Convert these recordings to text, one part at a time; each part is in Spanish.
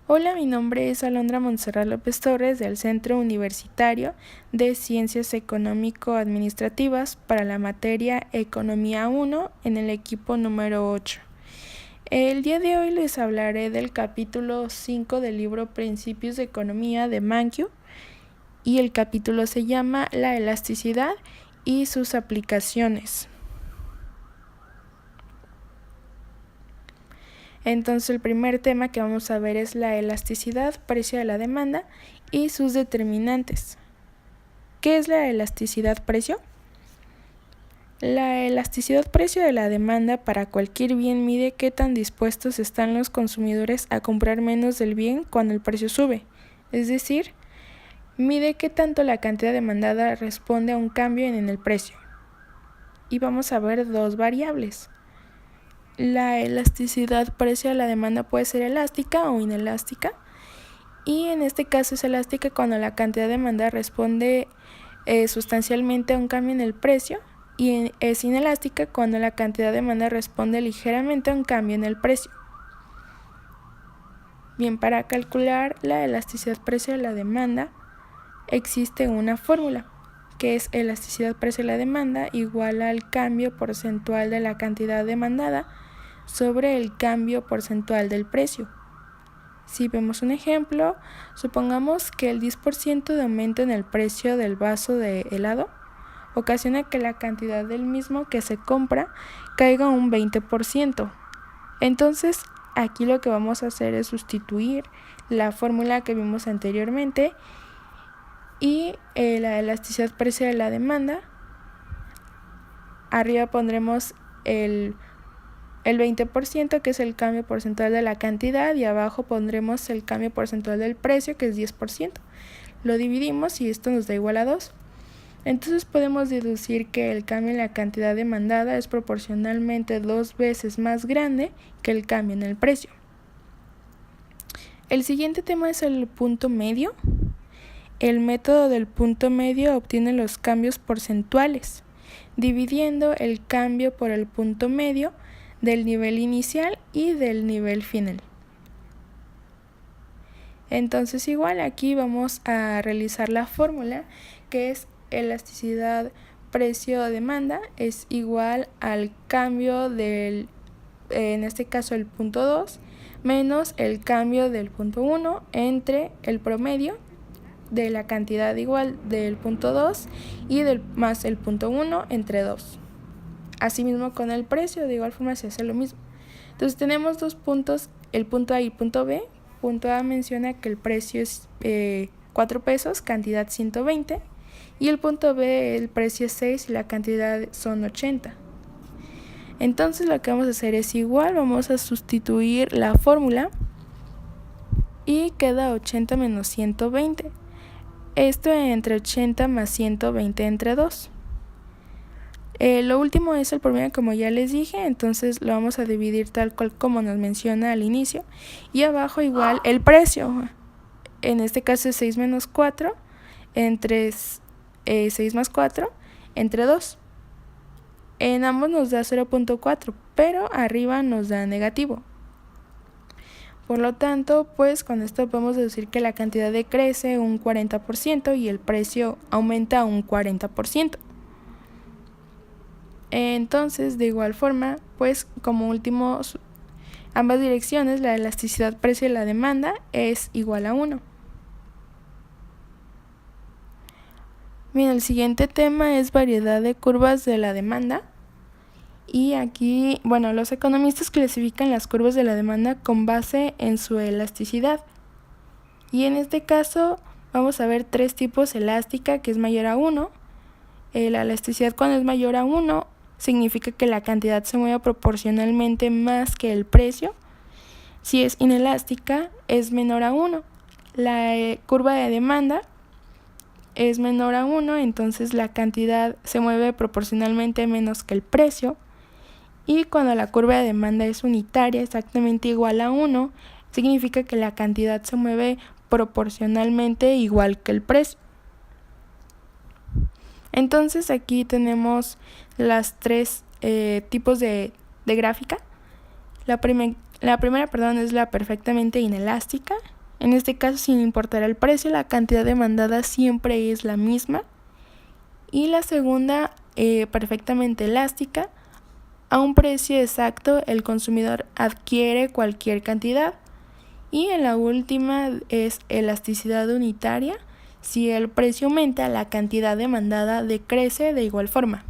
Hola, mi nombre es Alondra Montserrat López Torres del Centro Universitario de Ciencias Económico-Administrativas para la materia Economía 1 en el equipo número 8. El día de hoy les hablaré del capítulo 5 del libro Principios de Economía de Mankiw y el capítulo se llama La elasticidad y sus aplicaciones. Entonces el primer tema que vamos a ver es la elasticidad, precio de la demanda y sus determinantes. ¿Qué es la elasticidad-precio? La elasticidad-precio de la demanda para cualquier bien mide qué tan dispuestos están los consumidores a comprar menos del bien cuando el precio sube. Es decir, mide qué tanto la cantidad demandada responde a un cambio en el precio. Y vamos a ver dos variables. La elasticidad precio de la demanda puede ser elástica o inelástica, y en este caso es elástica cuando la cantidad de demanda responde sustancialmente a un cambio en el precio, y es inelástica cuando la cantidad de demanda responde ligeramente a un cambio en el precio. Bien, para calcular la elasticidad precio de la demanda existe una fórmula, que es elasticidad precio de la demanda igual al cambio porcentual de la cantidad demandada sobre el cambio porcentual del precio. Si vemos un ejemplo, supongamos que el 10% de aumento en el precio del vaso de helado ocasiona que la cantidad del mismo que se compra caiga un 20%. Entonces, aquí lo que vamos a hacer es sustituir la fórmula que vimos anteriormente y la elasticidad precio de la demanda. Arriba pondremos el 20%, que es el cambio porcentual de la cantidad, y abajo pondremos el cambio porcentual del precio, que es 10%. Lo dividimos y esto nos da igual a 2. Entonces podemos deducir que el cambio en la cantidad demandada es proporcionalmente 2 veces más grande que el cambio en el precio. El siguiente tema es el punto medio. El método del punto medio obtiene los cambios porcentuales, dividiendo el cambio por el punto medio del nivel inicial y del nivel final. Entonces igual aquí vamos a realizar la fórmula, que es elasticidad precio-demanda es igual al cambio del, en este caso el punto 2, menos el cambio del punto 1 entre el promedio de la cantidad igual del punto 2 y más el punto 1 entre 2. Asimismo con el precio, de igual forma se hace lo mismo. Entonces tenemos dos puntos, el punto A y el punto B. Punto A menciona que el precio es 4 pesos, cantidad 120, y el punto B el precio es 6 y la cantidad son 80. Entonces lo que vamos a hacer es igual, vamos a sustituir la fórmula y queda 80 menos 120. Esto entre 80 más 120 entre 2. Lo último es el promedio, como ya les dije, entonces lo vamos a dividir tal cual como nos menciona al inicio, y abajo igual el precio, en este caso es 6 menos 4 entre 6 más 4 entre 2. En ambos nos da 0.4, pero arriba nos da negativo. Por lo tanto, pues con esto podemos deducir que la cantidad decrece un 40% y el precio aumenta un 40%. Entonces, de igual forma, pues como último, ambas direcciones, la elasticidad precio y la demanda es igual a 1. Bien, el siguiente tema es variedad de curvas de la demanda. Y aquí, bueno, los economistas clasifican las curvas de la demanda con base en su elasticidad. Y en este caso vamos a ver 3 tipos: elástica, que es mayor a 1. La elasticidad cuando es mayor a 1 significa que la cantidad se mueve proporcionalmente más que el precio. Si es inelástica, es menor a 1. La curva de demanda es menor a 1, entonces la cantidad se mueve proporcionalmente menos que el precio. Y cuando la curva de demanda es unitaria, exactamente igual a 1, significa que la cantidad se mueve proporcionalmente igual que el precio. Entonces aquí tenemos las 3 tipos de gráfica. La primera es la perfectamente inelástica, En este caso, sin importar el precio, la cantidad demandada siempre es la misma. Y la segunda, perfectamente elástica. A un precio exacto, el consumidor adquiere cualquier cantidad. Y en la última es elasticidad unitaria. Si el precio aumenta, la cantidad demandada decrece de igual forma.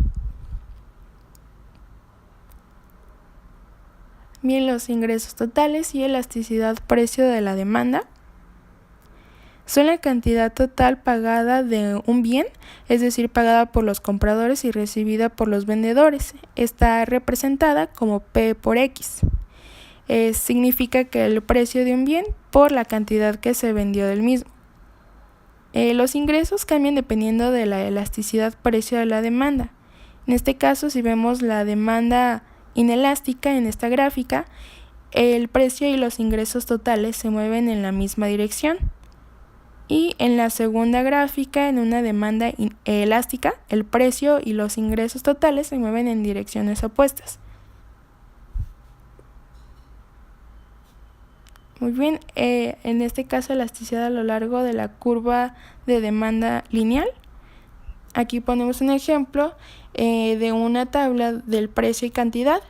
Bien, los ingresos totales y elasticidad precio de la demanda son la cantidad total pagada de un bien, es decir, pagada por los compradores y recibida por los vendedores. Está representada como P por X. Significa que el precio de un bien por la cantidad que se vendió del mismo. Los ingresos cambian dependiendo de la elasticidad precio de la demanda. En este caso, si vemos la demanda inelástica en esta gráfica, el precio y los ingresos totales se mueven en la misma dirección. Y en la segunda gráfica, en una demanda elástica, el precio y los ingresos totales se mueven en direcciones opuestas. Muy bien, en este caso elasticidad a lo largo de la curva de demanda lineal. Aquí ponemos un ejemplo de una tabla del precio y cantidad.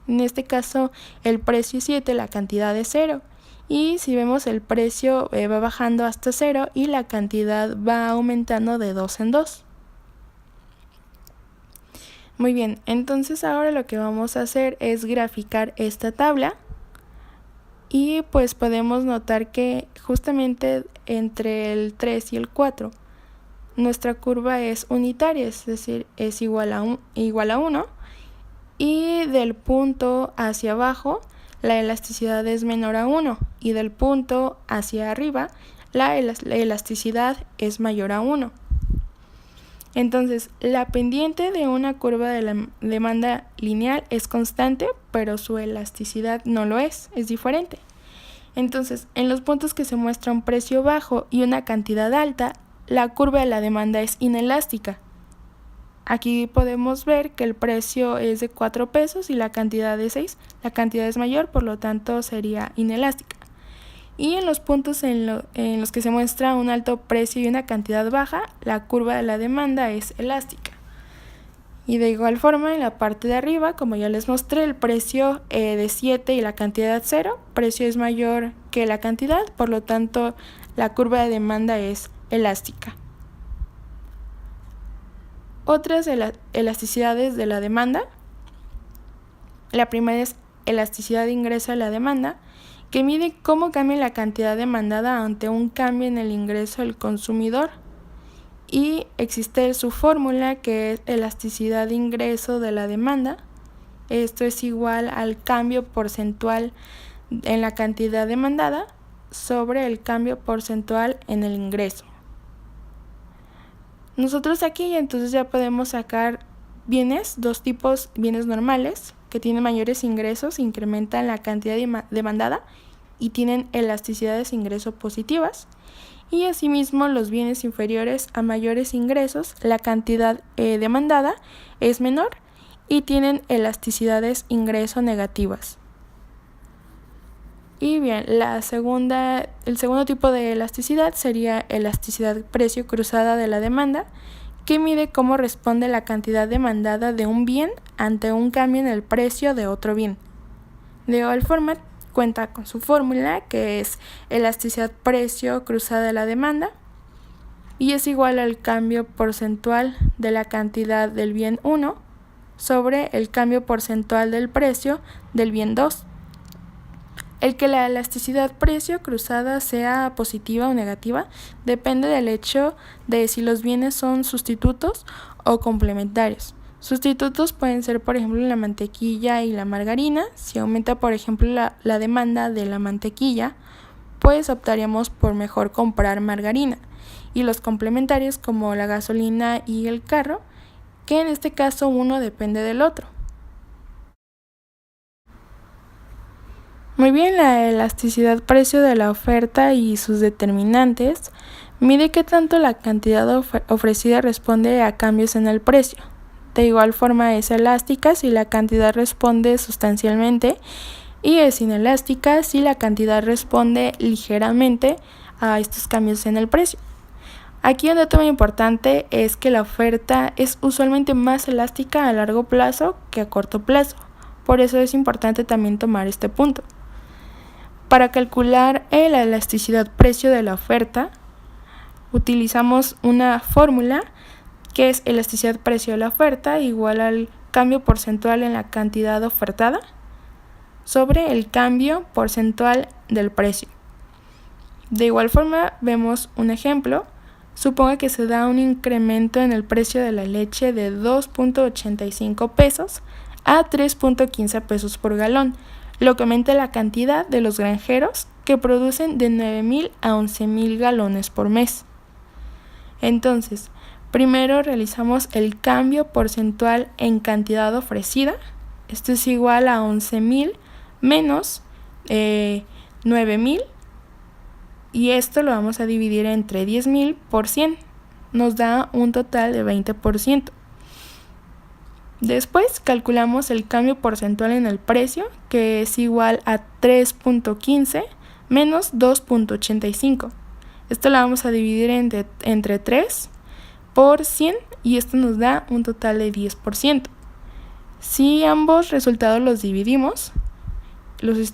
En este caso el precio es 7, la cantidad es 0. Y si vemos, el precio va bajando hasta 0 y la cantidad va aumentando de 2 en 2. Muy bien, entonces ahora lo que vamos a hacer es graficar esta tabla. Y pues podemos notar que justamente entre el 3 y el 4 nuestra curva es unitaria, es decir, es igual a 1. Y del punto hacia abajo la elasticidad es menor a 1 y del punto hacia arriba la elasticidad es mayor a 1. Entonces, la pendiente de una curva de la demanda lineal es constante, pero su elasticidad no lo es diferente. Entonces, en los puntos que se muestra un precio bajo y una cantidad alta, la curva de la demanda es inelástica. Aquí podemos ver que el precio es de 4 pesos y la cantidad de 6. La cantidad es mayor, por lo tanto sería inelástica. Y en los puntos en los que se muestra un alto precio y una cantidad baja, la curva de la demanda es elástica. Y de igual forma, en la parte de arriba, como ya les mostré, el precio de 7 y la cantidad 0, precio es mayor que la cantidad, por lo tanto la curva de demanda es elástica. Otras elasticidades de la demanda. La primera es elasticidad de ingreso a la demanda, que mide cómo cambia la cantidad demandada ante un cambio en el ingreso del consumidor. Y existe su fórmula, que es elasticidad de ingreso de la demanda. Esto es igual al cambio porcentual en la cantidad demandada sobre el cambio porcentual en el ingreso. Nosotros aquí entonces ya podemos sacar bienes, dos tipos: bienes normales, que tienen mayores ingresos, incrementan la cantidad demandada y tienen elasticidades de ingreso positivas. Y asimismo, los bienes inferiores a mayores ingresos, la cantidad demandada es menor y tienen elasticidades ingreso negativas. Y bien, el segundo tipo de elasticidad sería elasticidad precio cruzada de la demanda, que mide cómo responde la cantidad demandada de un bien ante un cambio en el precio de otro bien. De igual forma, cuenta con su fórmula, que es elasticidad precio cruzada de la demanda, y es igual al cambio porcentual de la cantidad del bien 1 sobre el cambio porcentual del precio del bien 2. El que la elasticidad precio cruzada sea positiva o negativa depende del hecho de si los bienes son sustitutos o complementarios. Sustitutos pueden ser, por ejemplo, la mantequilla y la margarina. Si aumenta, por ejemplo, la demanda de la mantequilla, pues optaríamos por mejor comprar margarina. Y los complementarios, como la gasolina y el carro, que en este caso uno depende del otro. Muy bien, la elasticidad precio de la oferta y sus determinantes mide qué tanto la cantidad ofrecida responde a cambios en el precio. De igual forma es elástica si la cantidad responde sustancialmente y es inelástica si la cantidad responde ligeramente a estos cambios en el precio. Aquí un dato muy importante es que la oferta es usualmente más elástica a largo plazo que a corto plazo. Por eso es importante también tomar este punto. Para calcular la elasticidad precio de la oferta, utilizamos una fórmula que es elasticidad precio de la oferta igual al cambio porcentual en la cantidad ofertada sobre el cambio porcentual del precio. De igual forma, vemos un ejemplo. Suponga que se da un incremento en el precio de la leche de 2.85 pesos a 3.15 pesos por galón, lo que aumenta la cantidad de los granjeros que producen de 9.000 a 11.000 galones por mes. Entonces, primero realizamos el cambio porcentual en cantidad ofrecida. Esto es igual a 11.000 menos 9.000. Y esto lo vamos a dividir entre 10.000 por 100. Nos da un total de 20%. Después calculamos el cambio porcentual en el precio, que es igual a 3.15 menos 2.85. Esto lo vamos a dividir entre 3 por 100 y esto nos da un total de 10%. Si ambos resultados los dividimos, los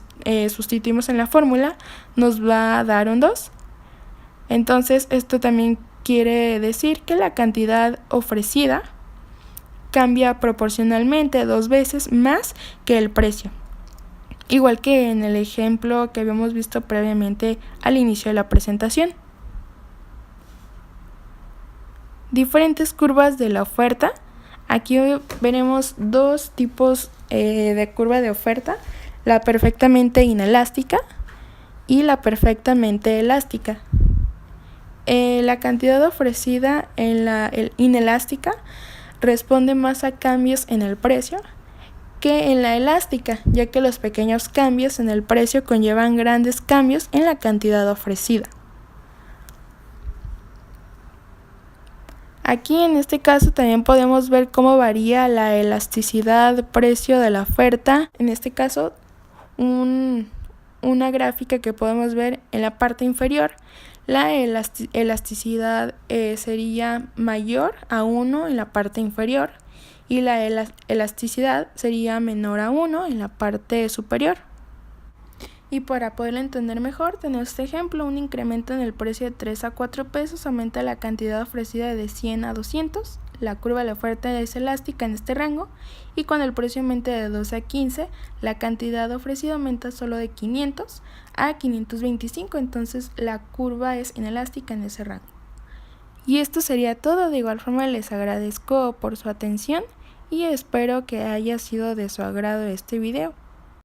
sustituimos en la fórmula, nos va a dar un 2. Entonces esto también quiere decir que la cantidad ofrecida cambia proporcionalmente 2 veces más que el precio, igual que en el ejemplo que habíamos visto previamente al inicio de la presentación. Diferentes curvas de la oferta. Aquí veremos dos tipos de curva de oferta: la perfectamente inelástica y la perfectamente elástica. La cantidad ofrecida en la inelástica responde más a cambios en el precio que en la elástica, ya que los pequeños cambios en el precio conllevan grandes cambios en la cantidad ofrecida. Aquí en este caso también podemos ver cómo varía la elasticidad precio de la oferta. En este caso, una gráfica que podemos ver en la parte inferior. La elasticidad sería mayor a 1 en la parte inferior y la elasticidad sería menor a 1 en la parte superior. Y para poderlo entender mejor, tenemos este ejemplo: un incremento en el precio de 3 a 4 pesos aumenta la cantidad ofrecida de 100 a 200. La curva de la oferta es elástica en este rango, y cuando el precio aumenta de 12 a 15, la cantidad ofrecida aumenta solo de 500 a 525, entonces la curva es inelástica en ese rango. Y esto sería todo. De igual forma les agradezco por su atención y espero que haya sido de su agrado este video.